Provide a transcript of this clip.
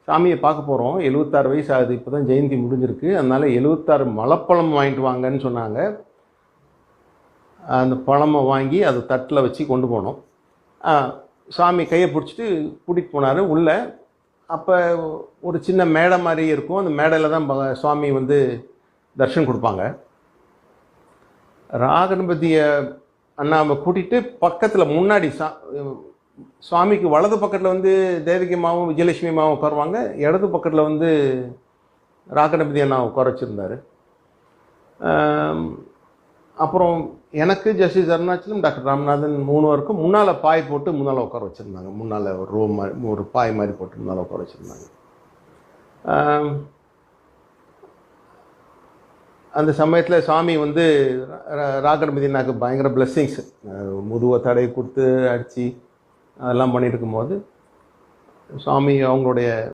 சாமியை பார்க்க போகிறோம். 76 வயசு ஆகுது. இப்போ தான் ஜெயந்தி முடிஞ்சிருக்கு. அதனால் 76 மலைப்பழம் வாங்கிட்டு வாங்கன்னு சொன்னாங்க. அந்த பழமை வாங்கி அதை தட்டில் வச்சு கொண்டு போனோம். சாமி கையை பிடிச்சிட்டு கூட்டிகிட்டு போனார் உள்ளே. அப்போ ஒரு சின்ன மேடை மாதிரி இருக்கும். அந்த மேடையில் தான் சுவாமி வந்து தர்ஷன் கொடுப்பாங்க. ராகணபதியை அண்ணாவை கூட்டிகிட்டு பக்கத்தில் முன்னாடி சுவாமிக்கு வலது பக்கத்தில் வந்து தேவகி அம்மாவும் விஜயலட்சுமி அம்மாவும் உட்காருவாங்க. இடது பக்கத்தில் வந்து ராகணபதி அண்ணா உட்கார வச்சுருந்தார். அப்புறம் எனக்கு ஜஸ்டிஸ் அருணாச்சலம், டாக்டர் ராமநாதன் 3 பேருக்கும் முன்னால் பாய் போட்டு முன்னால் உட்கார வச்சுருந்தாங்க. முன்னால் ஒரு ரூம் மாதிரி ஒரு பாய் மாதிரி போட்டு முன்னால் உட்கார வச்சுருந்தாங்க. அந்த சமயத்தில் சாமி வந்து ராகணபதினாக்கு பயங்கர பிளெஸ்ஸிங்ஸ், முதுவை தடை கொடுத்து அடித்து அதெல்லாம் பண்ணிட்டு இருக்கும்போது சாமி அவங்களுடைய